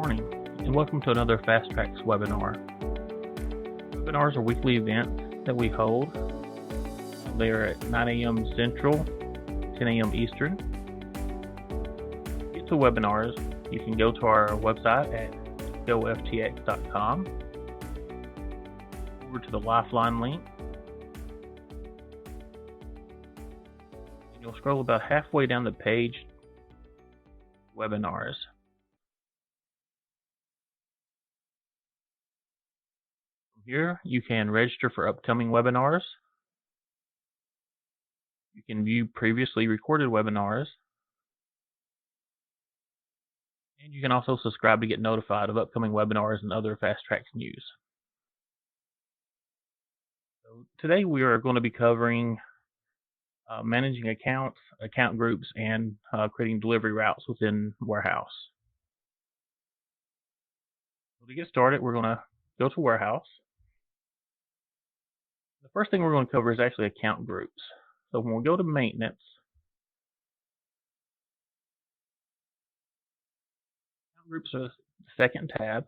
Morning, and welcome to another FasTrax webinar. Webinars are weekly events that we hold. They are at 9 a.m. Central, 10 a.m. Eastern. To get to webinars, you can go to our website at FTx.com, over to the Lifeline link, and you'll scroll about halfway down the page, Webinars. Here, you can register for upcoming webinars. You can view previously recorded webinars. And you can also subscribe to get notified of upcoming webinars and other FasTrax news. So today we are going to be covering managing accounts, account groups, and creating delivery routes within Warehouse. So to get started, we're going to go to Warehouse. The first thing we're going to cover is actually account groups. So when we go to maintenance, account groups are the second tab.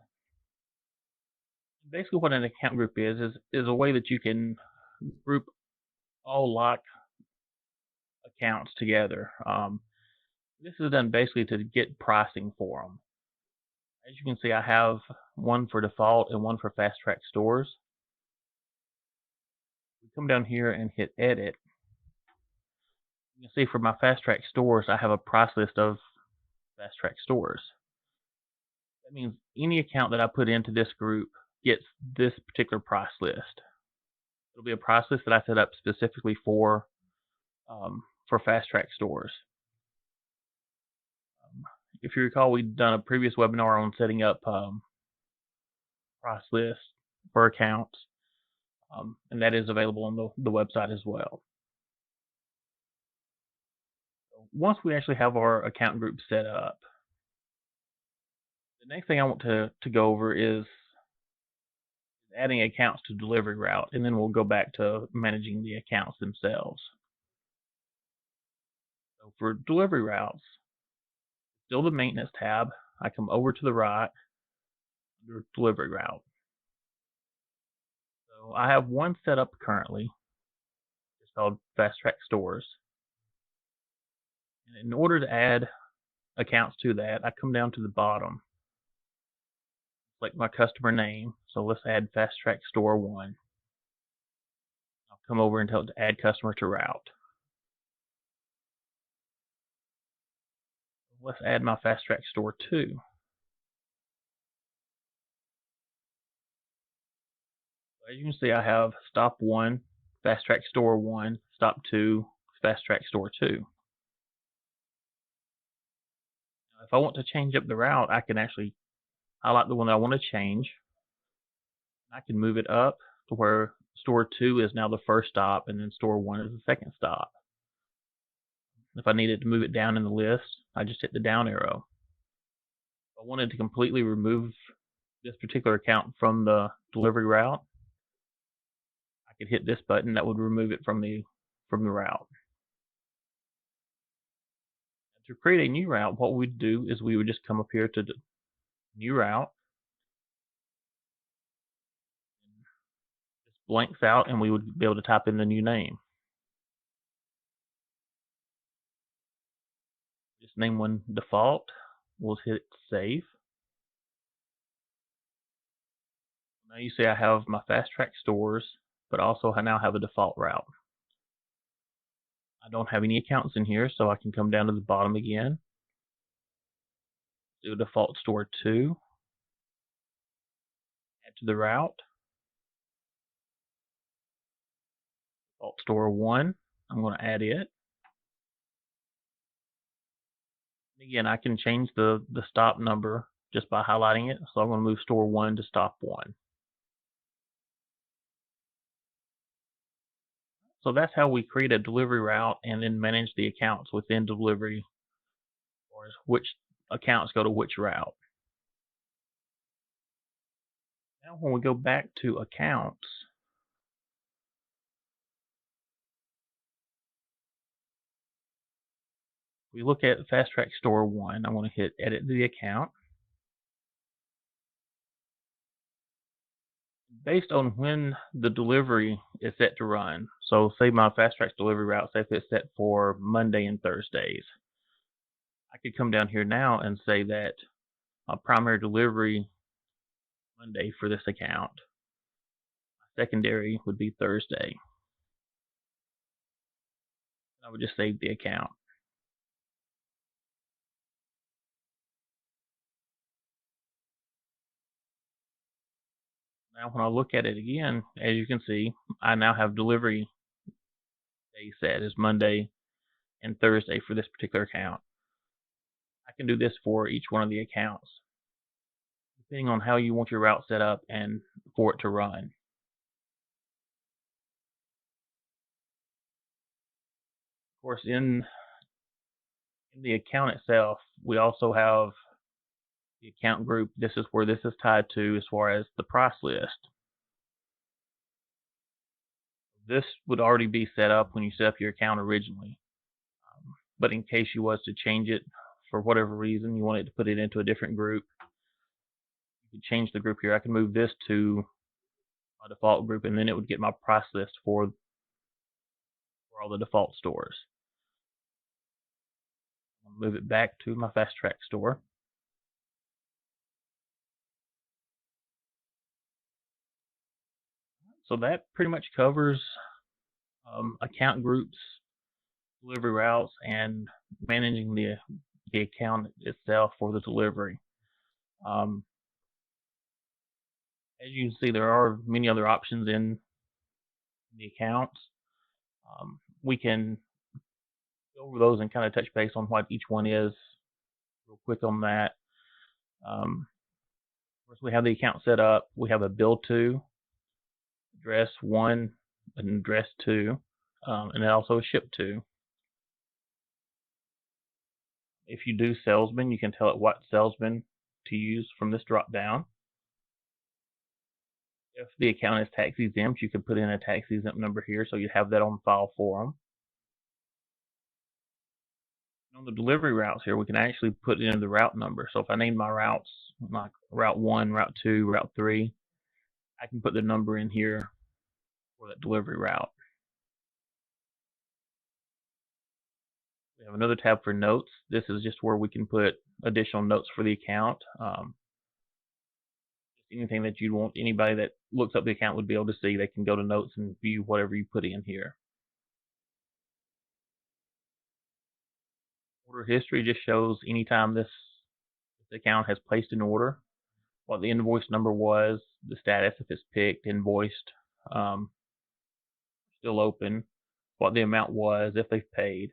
Basically what an account group is a way that you can group all lock accounts together. This is done basically to get pricing for them. As you can see, I have one for default and one for FasTrax stores. We come down here and hit edit. You can see for my FasTrax stores, I have a price list of FasTrax stores. That means any account that I put into this group gets this particular price list. It'll be a price list that I set up specifically for FasTrax stores. If you recall, we've done a previous webinar on setting up price lists for accounts, and that is available on the website as well. Once we actually have our account group set up, the next thing I want to go over is adding accounts to delivery route, and then we'll go back to managing the accounts themselves. So for delivery routes, still the maintenance tab, I come over to the right under delivery route. So I have one set up currently. It's called FasTrax stores. And in order to add accounts to that, I come down to the bottom, select my customer name. So let's add FasTrax store 1. I'll come over and tell it to add customer to route. Let's add my FasTrax store 2. As you can see, I have stop 1, FasTrax store 1, stop 2, FasTrax store 2. Now, if I want to change up the route, I can actually highlight the one that I want to change. I can move it up to where store 2 is now the first stop, and then store 1 is the second stop. If I needed to move it down in the list, I just hit the down arrow. If I wanted to completely remove this particular account from the delivery route, I could hit this button that would remove it from the route. To create a new route, what we'd do is we would just come up here to the new route. This blanks out, and we would be able to type in the new name. Just name one default. We'll hit save. Now you see I have my FasTrax stores, but also I now have a default route. I don't have any accounts in here, so I can come down to the bottom again, do default store 2, add to the route, default store 1, I'm going to add it. Again, I can change the stop number just by highlighting it, so I'm going to move store 1 to stop 1. So that's how we create a delivery route and then manage the accounts within delivery, or which accounts go to which route. Now when we go back to accounts, we look at FasTrax store 1. I want to hit edit the account. based on when the delivery is set to run. So say my FasTrax delivery route, say if it's set for Monday and Thursdays, I could come down here now and say that my primary delivery Monday for this account, secondary would be Thursday. I would just save the account. Now when I look at it again, as you can see, I now have delivery day set as Monday and Thursday for this particular account. I can do this for each one of the accounts, depending on how you want your route set up and for it to run. Of course, in the account itself, we also have the account group. This is where this is tied to as far as the price list. This would already be set up when you set up your account originally. But in case you was to change it for whatever reason, you wanted to put it into a different group, you could change the group here. I can move this to my default group, and then it would get my price list for all the default stores. I'll move it back to my FasTrax store. So that pretty much covers account groups, delivery routes, and managing the account itself for the delivery. As you can see, there are many other options in the accounts. We can go over those and kind of touch base on what each one is real quick on that. First, we have the account set up. We have a bill to, address 1, and address 2, and then also a ship to. If you do salesman, you can tell it what salesman to use from this drop down. If the account is tax exempt, you can put in a tax exempt number here, so you have that on file for them. On the delivery routes here, we can actually put in the route number. So if I name my routes like route 1, route 2, route 3, I can put the number in here for that delivery route. We have another tab for notes. This is just where we can put additional notes for the account. Anything that you want anybody that looks up the account would be able to see. They can go to notes and view whatever you put in here. Order history just shows anytime this account has placed an order, what the invoice number was, the status, if it's picked, invoiced, still open, what the amount was, if they've paid.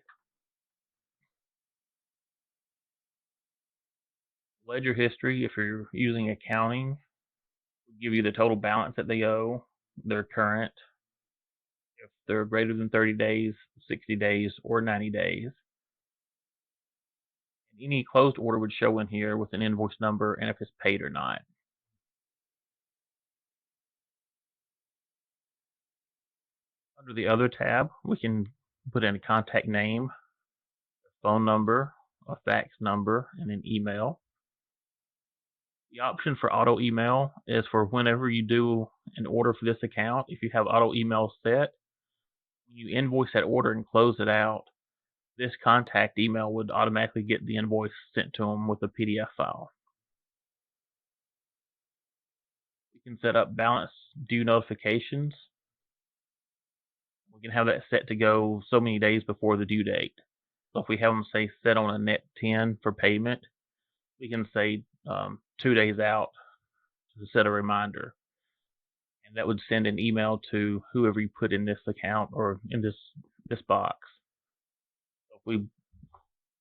Ledger history, if you're using accounting, will give you the total balance that they owe, their current, if they're greater than 30 days, 60 days, or 90 days. And any closed order would show in here with an invoice number and if it's paid or not. Under the other tab, we can put in a contact name, a phone number, a fax number, and an email. The option for auto email is for whenever you do an order for this account. If you have auto email set, when you invoice that order and close it out, this contact email would automatically get the invoice sent to them with a PDF file. We can set up balance due notifications. We can have that set to go so many days before the due date. So if we have them say set on a net 10 for payment, we can say 2 days out to set a reminder, and that would send an email to whoever you put in this account or in this box. So if we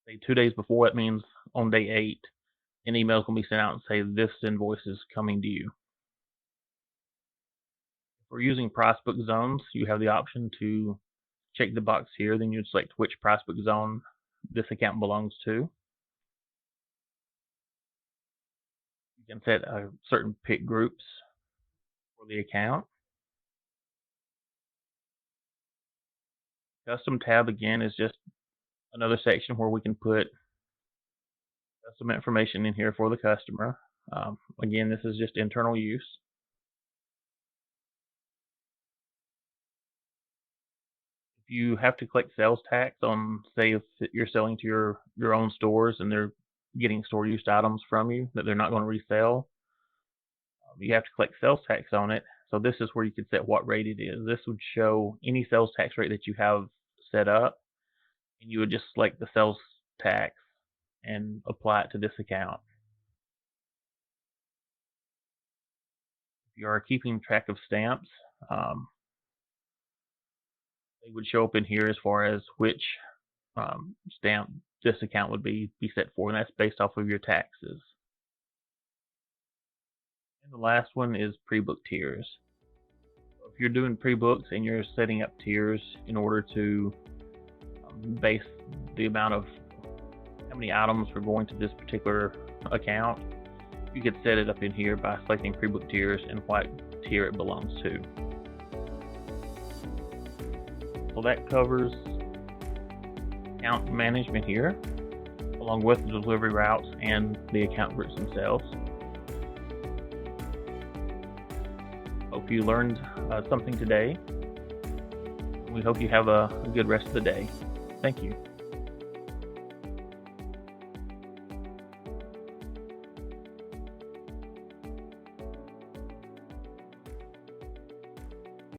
say 2 days before, it means on day 8, an email is going to be sent out and say this invoice is coming to you. If we're using Pricebook zones, you have the option to check the box here, then you'd select which Pricebook zone this account belongs to. You can set certain pick groups for the account. Custom tab again is just another section where we can put custom information in here for the customer. Again, this is just internal use. You have to collect sales tax on, say, if you're selling to your own stores and they're getting store used items from you that they're not going to resell. You have to collect sales tax on it. So this is where you can set what rate it is. This would show any sales tax rate that you have set up, and you would just select the sales tax and apply it to this account. If you are keeping track of stamps, they would show up in here as far as which stamp this account would be set for, and that's based off of your taxes. And the last one is Prebook tiers. If you're doing pre-books and you're setting up tiers in order to base the amount of how many items are going to this particular account, you could set it up in here by selecting Prebook tiers and what tier it belongs to. So that covers account management here, along with the delivery routes and the account groups themselves. Hope you learned something today. We hope you have a good rest of the day. Thank you.